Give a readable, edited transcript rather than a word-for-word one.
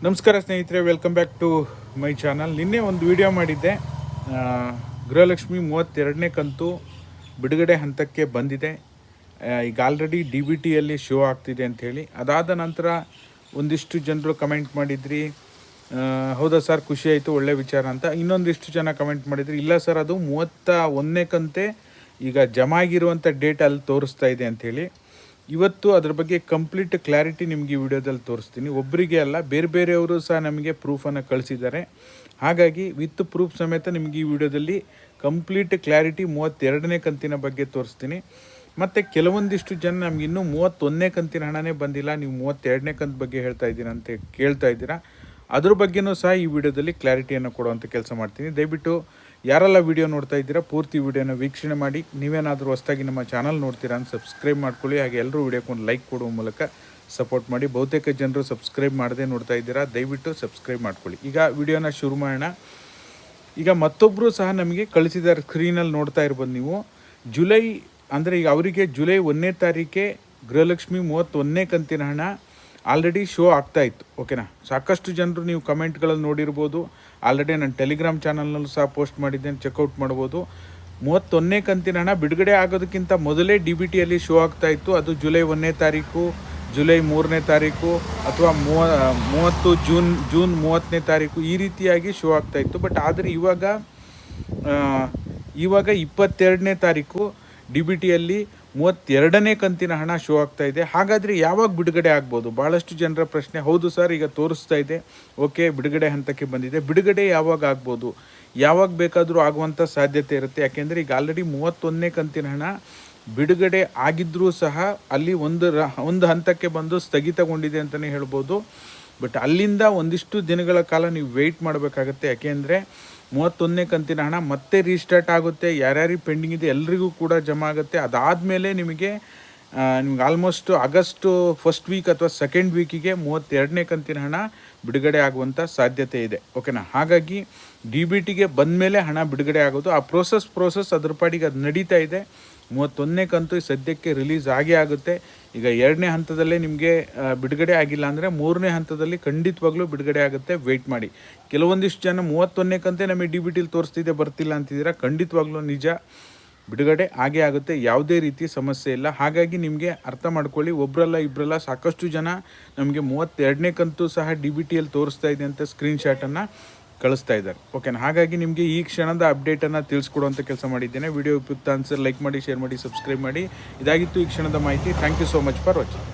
ನಮಸ್ಕಾರ ಸ್ನೇಹಿತರೆ, welcome back to my channel. ನಿನ್ನೆ ಒಂದು ವಿಡಿಯೋ ಮಾಡಿದ್ದೆ. ಗೃಹಲಕ್ಷ್ಮಿ 32ನೇ ಕಂತು ಬಿಡುಗಡೆ ಹಂತಕ್ಕೆ ಬಂದಿದೆ. ಈಗ ಆಲ್ರೆಡಿ DBTಯಲ್ಲಿ ಶೋ ಆಗ್ತಿದೆ ಅಂಥೇಳಿ. ಅದಾದ ನಂತರ ಒಂದಿಷ್ಟು ಜನರು ಕಮೆಂಟ್ ಮಾಡಿದ್ರಿ, ಹೌದಾ ಸರ್ ಖುಷಿ ಆಯಿತು, ಒಳ್ಳೆ ವಿಚಾರ ಅಂತ. ಇನ್ನೊಂದಿಷ್ಟು ಜನ ಕಮೆಂಟ್ ಮಾಡಿದ್ರಿ, ಇಲ್ಲ ಸರ್ ಅದು 31ನೇ ಕಂತೆ ಈಗ ಜಮಾ ಆಗಿರುವಂಥ ಡೇಟ್ ಅಲ್ಲಿ ತೋರಿಸ್ತಾ ಇದೆ ಅಂಥೇಳಿ. ಇವತ್ತು ಅದ್ರ ಬಗ್ಗೆ ಕಂಪ್ಲೀಟ್ ಕ್ಲಾರಿಟಿ ನಿಮಗೆ ಈ ವಿಡಿಯೋದಲ್ಲಿ ತೋರಿಸ್ತೀನಿ. ಒಬ್ಬರಿಗೆ ಅಲ್ಲ, ಬೇರೆ ಬೇರೆಯವರು ಸಹ ನಮಗೆ ಪ್ರೂಫನ್ನು ಕಳಿಸಿದ್ದಾರೆ. ಹಾಗಾಗಿ ವಿತ್ ಪ್ರೂಫ್ ಸಮೇತ ನಿಮಗೆ ಈ ವಿಡಿಯೋದಲ್ಲಿ ಕಂಪ್ಲೀಟ್ ಕ್ಲಾರಿಟಿ 32ನೇ ಕಂತಿನ ಬಗ್ಗೆ ತೋರಿಸ್ತೀನಿ. ಮತ್ತು ಕೆಲವೊಂದಿಷ್ಟು ಜನ ನಮ್ಗೆ ಇನ್ನೂ 31ನೇ ಕಂತಿನ ಹಣನೇ ಬಂದಿಲ್ಲ, ನೀವು 32ನೇ ಕಂತು ಬಗ್ಗೆ ಹೇಳ್ತಾ ಇದ್ದೀರಾ ಅಂತ ಕೇಳ್ತಾ ಇದ್ದೀರಾ. ಅದ್ರ ಬಗ್ಗೆನೂ ಸಹ ಈ ವಿಡಿಯೋದಲ್ಲಿ ಕ್ಲಾರಿಟಿಯನ್ನು ಕೊಡುವಂಥ ಕೆಲಸ ಮಾಡ್ತೀನಿ. ದಯವಿಟ್ಟು ಯಾರೆಲ್ಲ ವಿಡಿಯೋ ನೋಡ್ತಾ ಇದ್ದೀರಾ ಪೂರ್ತಿ ವಿಡಿಯೋನ ವೀಕ್ಷಣೆ ಮಾಡಿ. ನೀವೇನಾದರೂ ಹೊಸದಾಗಿ ನಮ್ಮ ಚಾನಲ್ ನೋಡ್ತೀರಾ ಅಂತ ಸಬ್ಸ್ಕ್ರೈಬ್ ಮಾಡ್ಕೊಳ್ಳಿ. ಹಾಗೆ ಎಲ್ಲರೂ ವಿಡಿಯೋಕ್ಕೊಂದು ಲೈಕ್ ಕೊಡುವ ಮೂಲಕ ಸಪೋರ್ಟ್ ಮಾಡಿ. ಬಹುತೇಕ ಜನರು ಸಬ್ಸ್ಕ್ರೈಬ್ ಮಾಡದೆ ನೋಡ್ತಾ ಇದ್ದೀರಾ, ದಯವಿಟ್ಟು ಸಬ್ಸ್ಕ್ರೈಬ್ ಮಾಡ್ಕೊಳ್ಳಿ. ಈಗ ವಿಡಿಯೋನ ಶುರು ಮಾಡೋಣ. ಈಗ ಮತ್ತೊಬ್ಬರು ಸಹ ನಮಗೆ ಕಳಿಸಿದ್ದಾರೆ, ಸ್ಕ್ರೀನಲ್ಲಿ ನೋಡ್ತಾ ಇರ್ಬೋದು ನೀವು. ಜುಲೈ ಅಂದರೆ ಈಗ ಅವರಿಗೆ ಜುಲೈ 1ನೇ ತಾರೀಕೆ ಗೃಹಲಕ್ಷ್ಮಿ 31ನೇ ಕಂತಿನ ಹಣ ಆಲ್ರೆಡಿ ಶೋ ಆಗ್ತಾಯಿತ್ತು. ಓಕೆನಾ, ಸಾಕಷ್ಟು ಜನರು ನೀವು ಕಮೆಂಟ್ಗಳಲ್ಲಿ ನೋಡಿರ್ಬೋದು. ಆಲ್ರೆಡಿ ನಾನು ಟೆಲಿಗ್ರಾಮ್ ಚಾನಲ್ನಲ್ಲೂ ಸಹ ಪೋಸ್ಟ್ ಮಾಡಿದ್ದೇನೆ, ಚೆಕ್ಔಟ್ ಮಾಡ್ಬೋದು. 31ನೇ ಕಂತಿನ ಹಣ ಬಿಡುಗಡೆ ಆಗೋದಕ್ಕಿಂತ ಮೊದಲೇ DBTಯಲ್ಲಿ ಶೋ ಆಗ್ತಾಯಿತ್ತು. ಅದು ಜುಲೈ 1ನೇ ತಾರೀಕು, ಜುಲೈ 3ನೇ ತಾರೀಕು ಅಥವಾ 30 ಜೂನ್ 30ನೇ ತಾರೀಕು ಈ ರೀತಿಯಾಗಿ ಶೋ ಆಗ್ತಾಯಿತ್ತು. ಬಟ್ ಆದರೆ ಇವಾಗ 22ನೇ ತಾರೀಕು DBTಯಲ್ಲಿ 32ನೇ ಕಂತಿನ ಹಣ ಶೋ ಆಗ್ತಾ ಇದೆ. ಹಾಗಾದರೆ ಯಾವಾಗ ಬಿಡುಗಡೆ ಆಗ್ಬೋದು? ಭಾಳಷ್ಟು ಜನರ ಪ್ರಶ್ನೆ. ಹೌದು ಸರ್, ಈಗ ತೋರಿಸ್ತಾ ಇದೆ, ಓಕೆ ಬಿಡುಗಡೆ ಹಂತಕ್ಕೆ ಬಂದಿದೆ. ಬಿಡುಗಡೆ ಯಾವಾಗ ಆಗ್ಬೋದು? ಯಾವಾಗ ಬೇಕಾದರೂ ಆಗುವಂಥ ಸಾಧ್ಯತೆ ಇರುತ್ತೆ. ಯಾಕೆಂದರೆ ಈಗ ಆಲ್ರೆಡಿ 31ನೇ ಕಂತಿನ ಹಣ ಬಿಡುಗಡೆ ಆಗಿದ್ದರೂ ಸಹ ಅಲ್ಲಿ ಒಂದು ಹಂತಕ್ಕೆ ಬಂದು ಸ್ಥಗಿತಗೊಂಡಿದೆ ಅಂತಲೇ ಹೇಳ್ಬೋದು. ಬಟ್ ಅಲ್ಲಿಂದ ಒಂದಿಷ್ಟು ದಿನಗಳ ಕಾಲ ನೀವು ವೆಯ್ಟ್ ಮಾಡಬೇಕಾಗತ್ತೆ. ಯಾಕೆಂದರೆ 31ನೇ ಕಂತಿನ ಹಣ ಮತ್ತೆ ರೀಸ್ಟಾರ್ಟ್ ಆಗುತ್ತೆ. ಯಾರ್ಯಾರಿಗೆ ಪೆಂಡಿಂಗ್ ಇದೆ ಎಲ್ರಿಗೂ ಕೂಡ ಜಮಾ ಆಗುತ್ತೆ. ಅದಾದಮೇಲೆ ನಿಮಗೆ ಆಲ್ಮೋಸ್ಟ್ ಆಗಸ್ಟ್ ಫಸ್ಟ್ ವೀಕ್ ಅಥವಾ ಸೆಕೆಂಡ್ ವೀಕಿಗೆ 32ನೇ ಕಂತಿನ ಹಣ ಬಿಡುಗಡೆ ಆಗುವಂಥ ಸಾಧ್ಯತೆ ಇದೆ. ಓಕೆನಾ, ಹಾಗಾಗಿ DBTಗೆ ಬಂದ ಮೇಲೆ ಹಣ ಬಿಡುಗಡೆ ಆಗೋದು. ಆ ಪ್ರೋಸೆಸ್ ಅದ್ರ ಪಾಡಿಗೆ ಅದು ನಡೀತಾ ಇದೆ. 31ನೇ ಕಂತು ಸದ್ಯಕ್ಕೆ ರಿಲೀಸ್ ಆಗೇ ಆಗುತ್ತೆ. ಈಗ 2ನೇ ಹಂತದಲ್ಲೇ ನಿಮಗೆ ಬಿಡುಗಡೆ ಆಗಿಲ್ಲ ಅಂದರೆ 3ನೇ ಹಂತದಲ್ಲಿ ಖಂಡಿತವಾಗ್ಲೂ ಬಿಡುಗಡೆ ಆಗುತ್ತೆ. ವೆಯ್ಟ್ ಮಾಡಿ. ಕೆಲವೊಂದಿಷ್ಟು ಜನ 31ನೇ ಕಂತೆ ನಮಗೆ DBTಲಿ ತೋರಿಸ್ತಿದೆ ಬರ್ತಿಲ್ಲ ಅಂತಿದ್ದೀರಾ. ಖಂಡಿತವಾಗ್ಲೂ ನಿಜ, ಬಿಡುಗಡೆ ಆಗೇ ಆಗುತ್ತೆ, ಯಾವುದೇ ರೀತಿ ಸಮಸ್ಯೆ ಇಲ್ಲ. ಹಾಗಾಗಿ ನಿಮಗೆ ಅರ್ಥ ಮಾಡ್ಕೊಳ್ಳಿ, ಒಬ್ಬರಲ್ಲ ಇಬ್ಬರಲ್ಲ ಸಾಕಷ್ಟು ಜನ ನಮಗೆ 32ನೇ ಕಂತು ಸಹ DBTಯಲ್ಲಿ ತೋರಿಸ್ತಾ ಇದೆ ಅಂತ ಸ್ಕ್ರೀನ್ಶಾಟನ್ನು ಕಳಿಸ್ತಾ ಇದ್ದಾರೆ. ಓಕೆನಾ, ಹಾಗಾಗಿ ನಿಮಗೆ ಈ ಕ್ಷಣದ ಅಪ್ಡೇಟನ್ನು ತಿಳಿಸ್ಕೊಡುವಂಥ ಕೆಲಸ ಮಾಡಿದ್ದೇನೆ. ವಿಡಿಯೋ ಉಪಯುಕ್ತ ಅನ್ಸರ್ ಲೈಕ್ ಮಾಡಿ, ಶೇರ್ ಮಾಡಿ, ಸಬ್ಸ್ಕ್ರೈಬ್ ಮಾಡಿ. ಇದಾಗಿತ್ತು ಈ ಕ್ಷಣದ ಮಾಹಿತಿ. Thank you so much for watching.